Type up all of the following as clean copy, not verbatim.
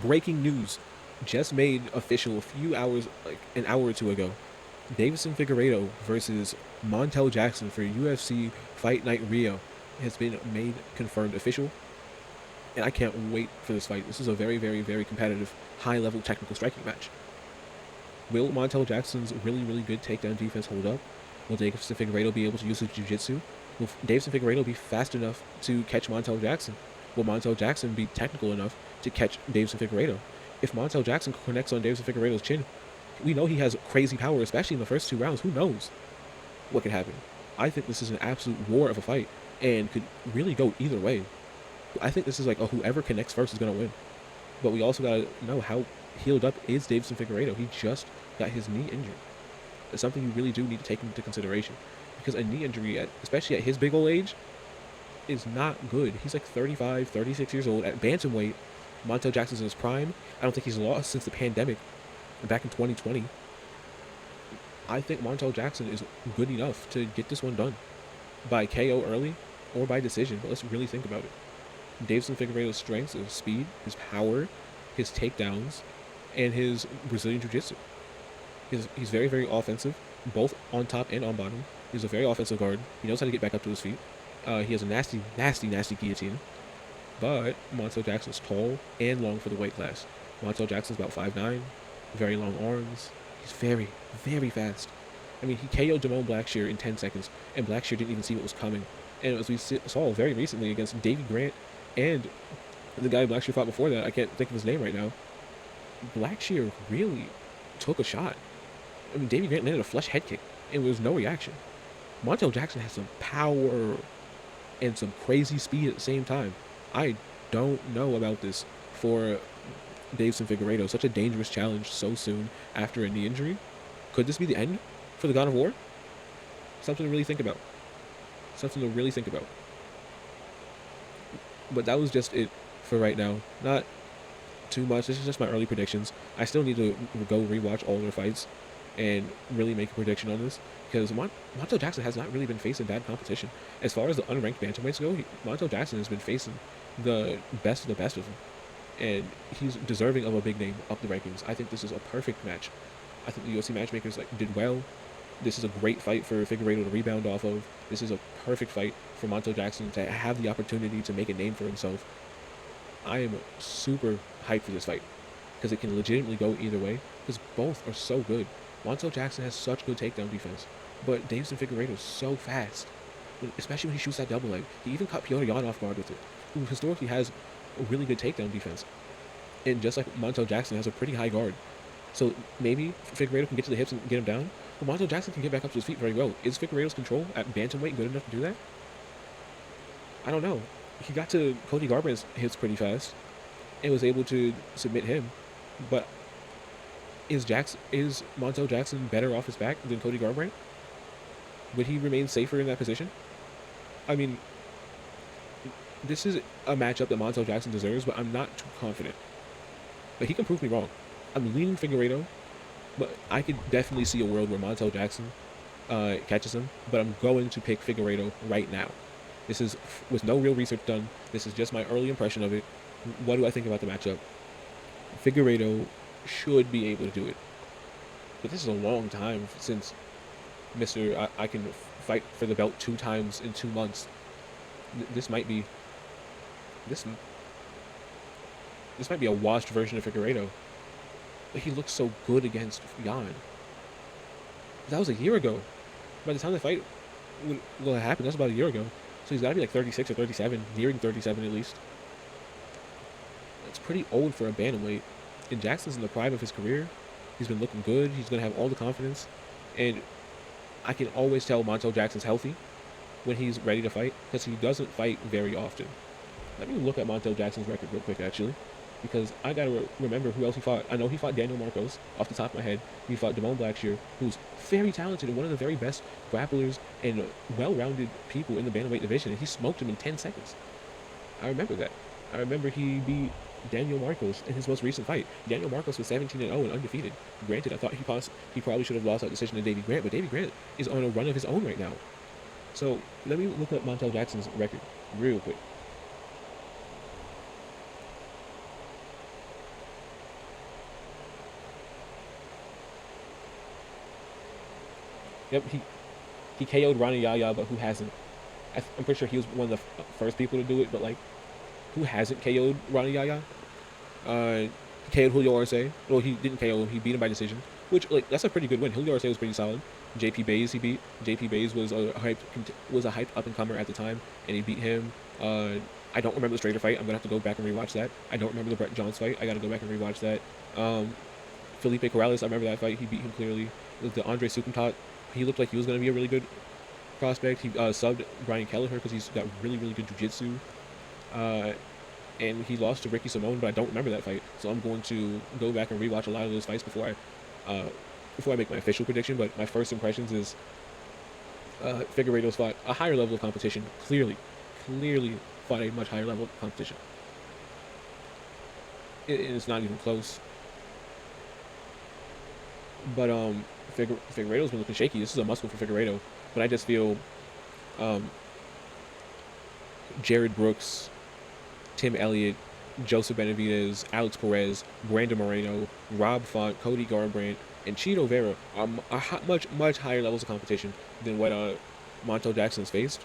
Breaking news just made official a few hours, like an hour or two ago. Deiveson Figueiredo versus Montel Jackson for UFC Fight Night Rio has been made confirmed official, and I can't wait for this fight. This is a very, very, very competitive, high-level technical striking match. Will Montel Jackson's really, really good takedown defense hold up? Will Deiveson Figueiredo be able to use his jiu-jitsu? Will Deiveson Figueiredo be fast enough to catch Montel Jackson? Will Montel Jackson be technical enough to catch Deiveson Figueiredo? If Montel Jackson connects on Deiveson Figueiredo's chin, we know he has crazy power, especially in the first 2 rounds. Who knows what could happen? I think this is an absolute war of a fight and could really go either way. I think this is like whoever connects first is going to win. But we also got to know how healed up is Deiveson Figueiredo. He just got his knee injured. It's something you really do need to take into consideration, because a knee injury, especially at his big old age, is not good. He's like 35, 36 years old at bantamweight. Montel Jackson's in his prime. I don't think he's lost since the pandemic back in 2020. I think Montel Jackson is good enough to get this one done by KO early or by decision, but let's really think about it. Deiveson Figueiredo's strengths is speed, his power, his takedowns, and his Brazilian Jiu-Jitsu. He's very, very offensive, both on top and on bottom. He's a very offensive guard. He knows how to get back up to his feet. He has a nasty, nasty, nasty guillotine. But Montel Jackson's tall and long for the weight class. Montel Jackson's about 5'9", very long arms. He's very, very fast. I mean, he KO'd Damone Blackshear in 10 seconds, and Blackshear didn't even see what was coming. And as we saw very recently against Davey Grant and the guy Blackshear fought before that, I can't think of his name right now, Blackshear really took a shot. I mean, Davey Grant landed a flush head kick, and there was no reaction. Montel Jackson has some power and some crazy speed at the same time. I don't know about this for Deiveson Figueiredo. Such a dangerous challenge so soon after a knee injury. Could this be the end for the God of War? Something to really think about. Something to really think about. But that was just it for right now. Not too much. This is just my early predictions. I still need to go rewatch all their fights and really make a prediction on this, because Montel Jackson has not really been facing bad competition. As far as the unranked bantamweights go, Montel Jackson has been facing the best of the best of them, and he's deserving of a big name up the rankings. I think this is a perfect match. I think the UFC matchmakers did well. This is a great fight for Figueiredo to rebound off of. This is a perfect fight for Montel Jackson to have the opportunity to make a name for himself. I am super hyped for this fight, because it can legitimately go either way, because both are so good. Montel Jackson has such good takedown defense, but Deiveson Figueiredo is so fast, especially when he shoots that double leg. He even caught Piotr Jan off guard with it, who historically has a really good takedown defense. And just like Montel Jackson has a pretty high guard. So maybe Figueiredo can get to the hips and get him down, but Montel Jackson can get back up to his feet very well. Is Figueiredo's control at bantamweight good enough to do that? I don't know. He got to Cody Garbrandt's hips pretty fast and was able to submit him, but is Montel Jackson better off his back than Cody Garbrandt? Would he remain safer in that position? I mean, this is a matchup that Montel Jackson deserves, but I'm not too confident. But he can prove me wrong. I'm leaning Figueiredo, but I could definitely see a world where Montel Jackson catches him, but I'm going to pick Figueiredo right now. This is with no real research done. This is just my early impression of it. What do I think about the matchup? Figueiredo should be able to do it. But this is a long time since I can fight for the belt 2 times in 2 months. This might be a washed version of Figueiredo. But he looked so good against Jan. That was a year ago. By the time the fight will happen, that's about a year ago. So he's got to be like 36 or 37, nearing 37 at least. That's pretty old for a bantamweight. And Jackson's in the prime of his career. He's been looking good. He's going to have all the confidence. And I can always tell Montel Jackson's healthy when he's ready to fight, because he doesn't fight very often. Let me look at Montel Jackson's record real quick, actually, because I got to remember who else he fought. I know he fought Daniel Marcos off the top of my head. He fought Damone Blackshear, who's very talented and one of the very best grapplers and well-rounded people in the bantamweight division, and he smoked him in 10 seconds. I remember that. I remember he beat Daniel Marcos in his most recent fight. Daniel Marcos was 17-0 and undefeated. Granted, I thought he probably should have lost that decision to Davey Grant, but Davey Grant is on a run of his own right now. So let me look at Montel Jackson's record real quick. Yep, he KO'd Ronnie Yaya, but who hasn't? I'm pretty sure he was one of the first people to do it, but like, who hasn't KO'd Ronnie Yaya? He KO'd Julio Arce. Well, he didn't KO him. He beat him by decision, which like that's a pretty good win. Julio Arce was pretty solid. JP Bays he beat. JP Bays was a hyped up and comer at the time, and he beat him. I don't remember the Strader fight. I'm gonna have to go back and rewatch that. I don't remember the Brett Johns fight. I gotta go back and rewatch that. Felipe Corrales, I remember that fight. He beat him clearly. The Andre Sukumtat, he looked like he was gonna be a really good prospect. He subbed Brian Kelleher because he's got really really good jiu-jitsu. And he lost to Ricky Simone, but I don't remember that fight. So I'm going to go back and rewatch a lot of those fights before I make my official prediction. But my first impressions is Figueiredo's fought a higher level of competition. Clearly fought a much higher level of competition. It's not even close. But Figueiredo's been looking shaky. This is a must-win for Figueiredo. But I just feel Jared Brooks, Tim Elliott, Joseph Benavidez, Alex Perez, Brandon Moreno, Rob Font, Cody Garbrandt, and Chito Vera are much higher levels of competition than what Montel Jackson's faced.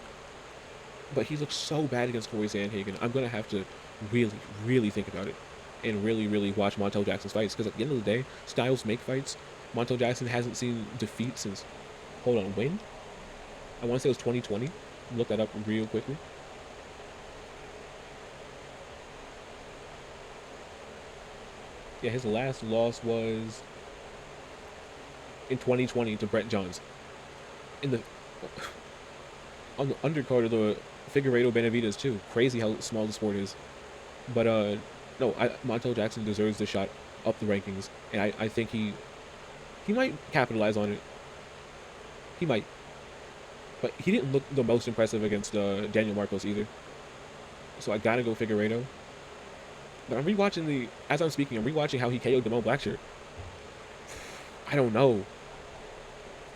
But he looks so bad against Corey Sandhagen. I'm going to have to really think about it and really watch Montel Jackson's fights, because at the end of the day, styles make fights. Montel Jackson hasn't seen defeat since, hold on, when? I want to say it was 2020. Look that up real quickly. Yeah, his last loss was in 2020 to Brett Johns. In the on the undercard of the Figueiredo Benavidez too. Crazy how small the sport is. But no, Montel Jackson deserves the shot up the rankings, and I think he might capitalize on it. He might, but he didn't look the most impressive against Daniel Marcos either. So I gotta go Figueiredo. But as I'm speaking, I'm rewatching how he KO'd Damone Blackshirt. I don't know.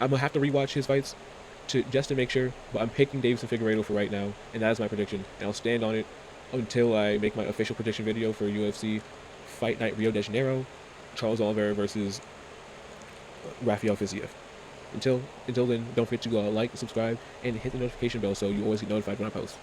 I'm gonna have to rewatch his fights just to make sure. But I'm picking Deiveson Figueiredo for right now, and that is my prediction. And I'll stand on it until I make my official prediction video for UFC Fight Night Rio de Janeiro, Charles Oliveira versus Rafael Fiziev. Until then, don't forget to like, subscribe, and hit the notification bell so you always get notified when I post.